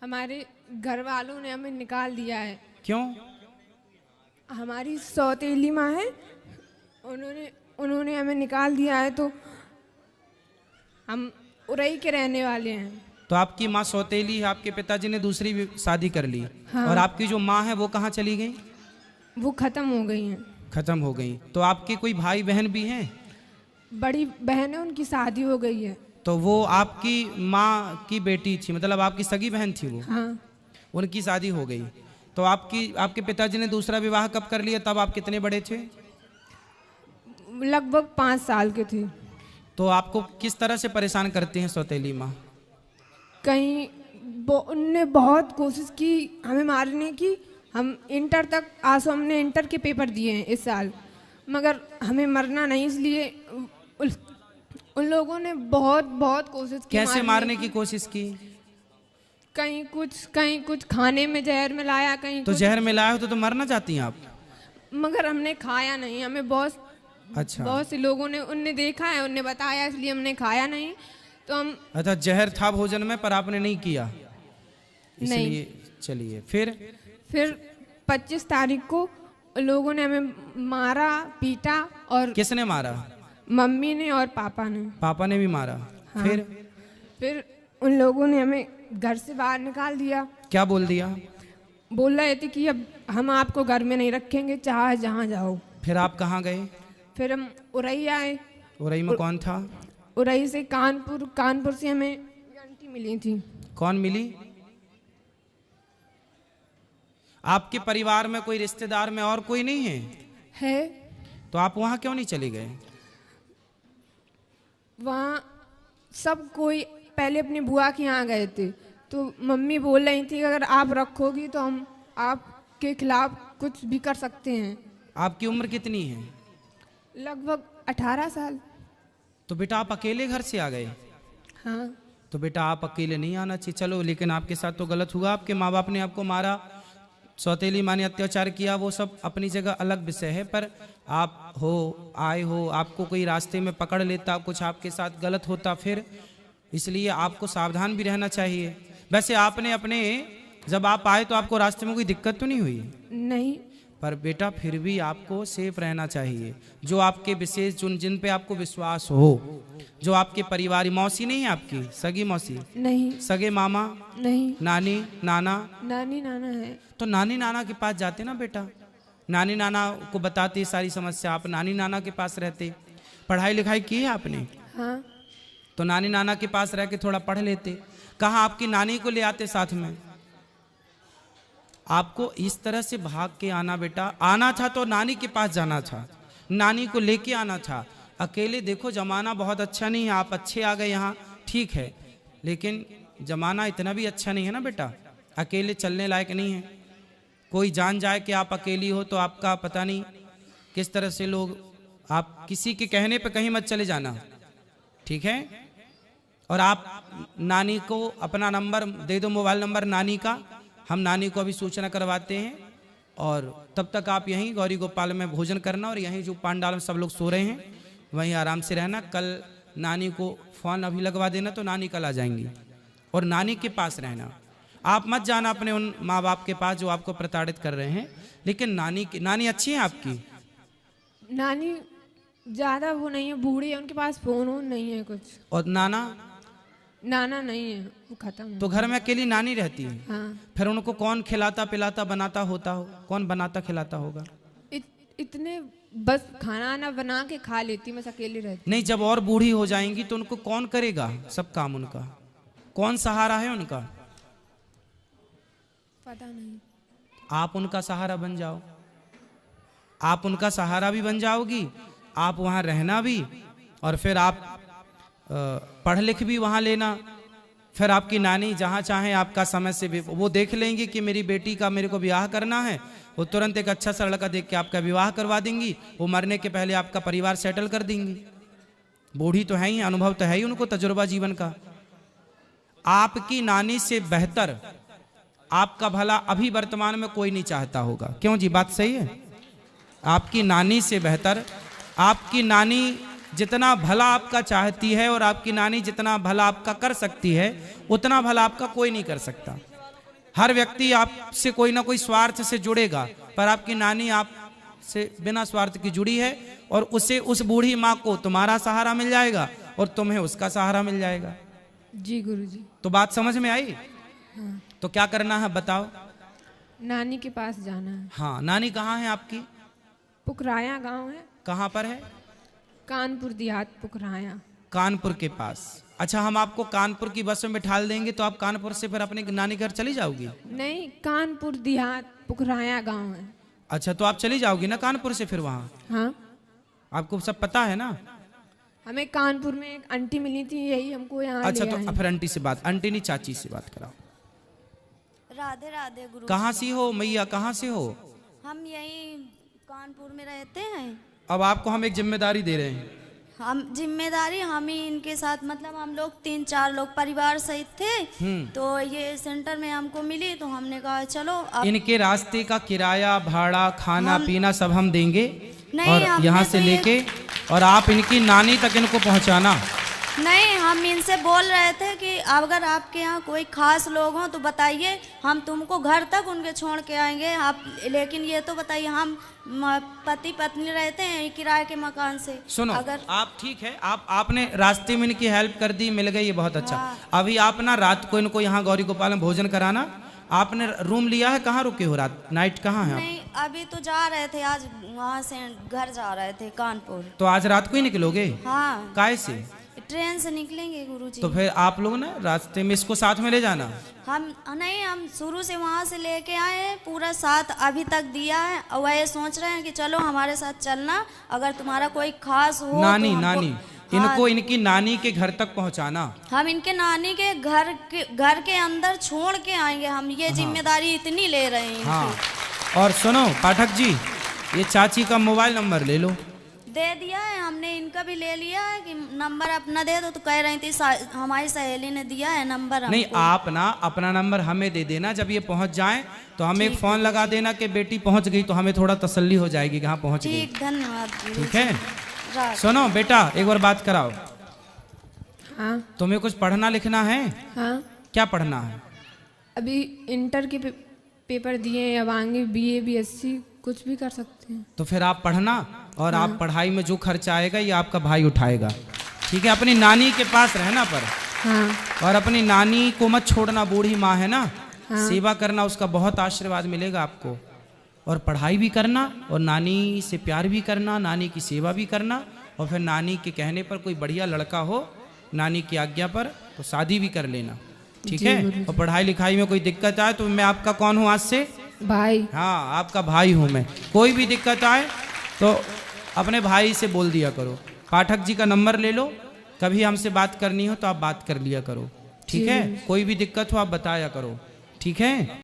हमारे घर वालों ने हमें निकाल दिया है। क्यों? हमारी सौतेली माँ है, उन्होंने हमें निकाल दिया है, तो हम उरई के रहने वाले हैं। तो आपकी माँ सौतेली है, आपके पिताजी ने दूसरी भी शादी कर ली। हाँ। और आपकी जो माँ है वो कहाँ चली गई? वो खत्म हो गई हैं। खत्म हो गई। तो आपके कोई भाई बहन भी हैं? बड़ी बहन है, उनकी शादी हो गई है। तो वो आपकी माँ की बेटी थी, मतलब आपकी सगी बहन थी वो? हाँ। उनकी शादी हो गई। तो आपके पिताजी ने दूसरा विवाह कब कर लिया? तब आप कितने बड़े थे? लगभग 5 साल के थे। तो आपको किस तरह से परेशान करती हैं सौतेली माँ? कहीं उनने बहुत कोशिश की हमें मारने की। हम इंटर तक हमने इंटर के पेपर दिए हैं इस साल, मगर हमें मरना नहीं, इसलिए उन लोगों ने बहुत बहुत कोशिश की। कैसे मारने की कोशिश की? कहीं कुछ खाने में जहर मिलाया, कहीं तो जहर मिलाया हो तो मरना चाहती हैं आप? मगर हमने खाया नहीं। हमें बहुत से लोगों ने उनने देखा है, उनने बताया, इसलिए हमने खाया नहीं। तो हम अच्छा, जहर था भोजन में पर आपने नहीं किया, इसलिए। चलिए फिर 25 तारीख को लोगों ने हमें मारा, पीटा। और किसने मारा? मम्मी ने और पापा ने। पापा ने भी मारा? हाँ। फिर उन लोगों ने हमें घर से बाहर निकाल दिया। क्या बोल दिया? बोल रहे थे कि अब हम आपको घर में नहीं रखेंगे, चाहे जहाँ जाओ। फिर आप कहाँ गए? फिर हम उरई आए। उरई में कौन था? उरई से कानपुर से हमें आंटी मिली थी। कौन मिली? आपके परिवार में कोई रिश्तेदार में और कोई नहीं है? तो आप वहाँ क्यों नहीं चले गए? वहाँ सब कोई पहले अपनी बुआ के यहाँ गए थे, तो मम्मी बोल रही थी अगर आप रखोगी तो हम आपके खिलाफ कुछ भी कर सकते हैं। आपकी उम्र कितनी है? लगभग 18 साल। तो बेटा आप अकेले घर से आ गए? हाँ। तो बेटा आप अकेले नहीं आना चाहिए, चलो, लेकिन आपके साथ तो गलत हुआ। आपके माँ बाप ने आपको मारा, सौतेली माँ ने अत्याचार किया, वो सब अपनी जगह अलग विषय है। पर आप आए हो, आपको कोई रास्ते में पकड़ लेता, कुछ आपके साथ गलत होता फिर, इसलिए आपको सावधान भी रहना चाहिए। वैसे आपने जब आप आए तो आपको रास्ते में कोई दिक्कत तो नहीं हुई? नहीं। पर बेटा फिर भी आपको सेफ रहना चाहिए। जो आपके विशेष जिन पे आपको विश्वास हो, जो आपके परिवार, मौसी नहीं है आपकी? सगी मौसी नहीं। सगे मामा नहीं। नानी नाना? नानी नाना है। तो नानी नाना के पास जाते ना बेटा, नानी नाना को बताते सारी समस्या, आप नानी नाना के पास रहते। पढ़ाई लिखाई की है आपने? हाँ। तो नानी नाना के पास रह के थोड़ा पढ़ लेते। कहाँ आपकी नानी को ले आते साथ में? आपको इस तरह से भाग के आना बेटा, आना था तो नानी के पास जाना था, नानी को लेके आना था। अकेले देखो जमाना बहुत अच्छा नहीं है, आप अच्छे आ गए यहाँ, ठीक है, लेकिन जमाना इतना भी अच्छा नहीं है ना बेटा, अकेले चलने लायक नहीं है। कोई जान जाए कि आप अकेली हो तो आपका पता नहीं किस तरह से लोग, आप किसी के कहने पे कहीं मत चले जाना, ठीक है? और आप नानी को अपना नंबर दे दो, मोबाइल नंबर नानी का, हम नानी को अभी सूचना करवाते हैं। और तब तक आप यहीं गौरी गोपाल में भोजन करना, और यहीं जो पांडाल में सब लोग सो रहे हैं वहीं आराम से रहना। कल नानी को फ़ोन अभी लगवा देना तो नानी कल आ जाएंगी, और नानी के पास रहना। आप मत जाना अपने उन माँ बाप के पास जो आपको प्रताड़ित कर रहे हैं, लेकिन नानी अच्छी है आपकी? नानी ज़्यादा वो नहीं है, बूढ़ी है, उनके पास फ़ोन नहीं है कुछ। और नाना नहीं है, वो खत्म। तो घर में अकेली नानी रहती है? हाँ। फिर उनको कौन खिलाता पिलाता बनाता होता हो? कौन बनाता खिलाता होगा? इतने बस खाना आना बना के खा लेती, मैं अकेली रहती। नहीं, जब और बूढ़ी हो जाएंगी तो उनको कौन करेगा सब काम? उनका कौन सहारा है उनका? पता नहीं। आप उनका सहारा बन जाओ, आप उनका सहारा भी बन जाओगी, आप वहाँ रहना भी, और फिर आप पढ़ लिख भी वहाँ लेना। फिर आपकी नानी जहाँ चाहे आपका समय से भी वो देख लेंगी कि मेरी बेटी का मेरे को विवाह करना है, वो तुरंत एक अच्छा सा लड़का देख के आपका विवाह करवा देंगी। वो मरने के पहले आपका परिवार सेटल कर देंगी। बूढ़ी तो है ही, अनुभव तो है ही उनको, तजुर्बा जीवन का। आपकी नानी से बेहतर आपका भला अभी वर्तमान में कोई नहीं चाहता होगा, क्यों जी? बात सही है? आपकी नानी से बेहतर, आपकी नानी जितना भला आपका चाहती है और आपकी नानी जितना भला आपका कर सकती है, उतना भला आपका कोई नहीं कर सकता। हर व्यक्ति आपसे कोई ना कोई स्वार्थ से जुड़ेगा, पर आपकी नानी आपसे बिना स्वार्थ की जुड़ी है, और उससे उस बूढ़ी माँ को तुम्हारा सहारा मिल जाएगा और तुम्हें उसका सहारा मिल जाएगा। जी गुरुजी। तो बात समझ में आई? हाँ। तो क्या करना है बताओ? नानी के पास जाना है। हाँ, नानी कहाँ है आपकी? पुकराया गांव है। कहाँ पर है? कानपुर देहात पुकराया। कानपुर के पास। अच्छा, हम आपको कानपुर की बस में बिठा देंगे तो आप कानपुर से फिर अपने नानी घर चली जाओगी? नहीं, कानपुर देहात पुकराया गांव है। अच्छा, तो आप चली जाओगी ना कानपुर से फिर वहाँ? हाँ, आपको सब पता है ना? हमें कानपुर में एक आंटी मिली थी, यही हमको यहाँ अच्छा, ले तो आए। फिर आंटी से बात, आंटी नहीं चाची से बात कराओ। राधे राधे गुरु। कहाँ से हो मैया, कहाँ से हो? हम यही कानपुर में रहते हैं। अब आपको हम एक जिम्मेदारी दे रहे हैं। हम जिम्मेदारी हम ही इनके साथ, मतलब हम लोग 3-4 लोग परिवार सहित थे, तो ये सेंटर में हमको मिली तो हमने कहा चलो अब इनके रास्ते का किराया, भाड़ा, खाना पीना सब हम देंगे, नहीं, और हमने यहाँ तो से ये- लेके और आप इनकी नानी तक इनको पहुँचाना। नहीं, हम इनसे बोल रहे थे कि अगर आपके यहाँ कोई खास लोग हों तो बताइए, हम तुमको घर तक उनके छोड़ के आएंगे आप, लेकिन ये तो बताइए, हम पति पत्नी रहते हैं किराए के मकान से। सुनो, अगर आप ठीक है, आपने रास्ते में इनकी हेल्प कर दी, मिल गई, ये बहुत अच्छा। अभी आप ना रात को इनको यहाँ गौरी गोपाल में भोजन कराना। आपने रूम लिया है? कहाँ रुके हो रात, नाइट कहाँ है आप? नहीं, अभी तो जा रहे थे, आज वहाँ से घर जा रहे थे कानपुर। तो आज रात को ही निकलोगे? हाँ, काय से? ट्रेन से निकलेंगे गुरुजी। तो फिर आप लोग ना रास्ते में इसको साथ में ले जाना। हम नहीं, हम शुरू से वहाँ से लेके आए हैं, पूरा साथ अभी तक दिया है, और वह सोच रहे हैं कि चलो हमारे साथ चलना, अगर तुम्हारा कोई खास हो नानी तो हमको- नानी हाँ, इनको इनकी नानी के घर तक पहुंचाना। हम इनके नानी के घर के अंदर छोड़ के आएंगे, हम ये जिम्मेदारी इतनी ले रहे हैं हाँ, इनकी। और सुनो पाठक जी, ये चाची का मोबाइल नंबर ले लो। दे दिया है हमने, इनका भी ले लिया है कि नंबर अपना दे दो, तो कह रही थी हमारी सहेली ने दिया है नंबर नहीं, हमको। आप ना अपना नंबर हमें दे देना, जब ये पहुंच जाए तो हमें एक फोन लगा देना कि बेटी पहुंच गई, तो हमें थोड़ा तसल्ली हो जाएगी कि हाँ पहुंच गई। ठीक, धन्यवाद गुरु। ठीक है, राधे। सुनो बेटा, एक बार बात कराओ। हाँ तुम्हें कुछ पढ़ना लिखना है? हाँ, क्या पढ़ना है? अभी इंटर के पेपर दिए हैं, अब आगे BA BSc कुछ भी कर सकते हैं। तो फिर आप पढ़ना, और आप पढ़ाई में जो खर्चा आएगा ये आपका भाई उठाएगा। ठीक है, अपनी नानी के पास रहना पर, हाँ और अपनी नानी को मत छोड़ना, बूढ़ी माँ है ना, सेवा करना, उसका बहुत आशीर्वाद मिलेगा आपको। और पढ़ाई भी करना, और नानी से प्यार भी करना, नानी की सेवा भी करना, और फिर नानी के कहने पर कोई बढ़िया लड़का हो, नानी की आज्ञा पर, तो शादी भी कर लेना। ठीक जी है, गुरुजी। और पढ़ाई लिखाई में कोई दिक्कत आए तो मैं आपका कौन हूँ आज से? भाई। हाँ, आपका भाई हूँ मैं। कोई भी दिक्कत आए तो अपने भाई से बोल दिया करो। पाठक जी का नंबर ले लो, कभी हमसे बात करनी हो तो आप बात कर लिया करो। ठीक है, कोई भी दिक्कत हो आप बताया करो। ठीक है।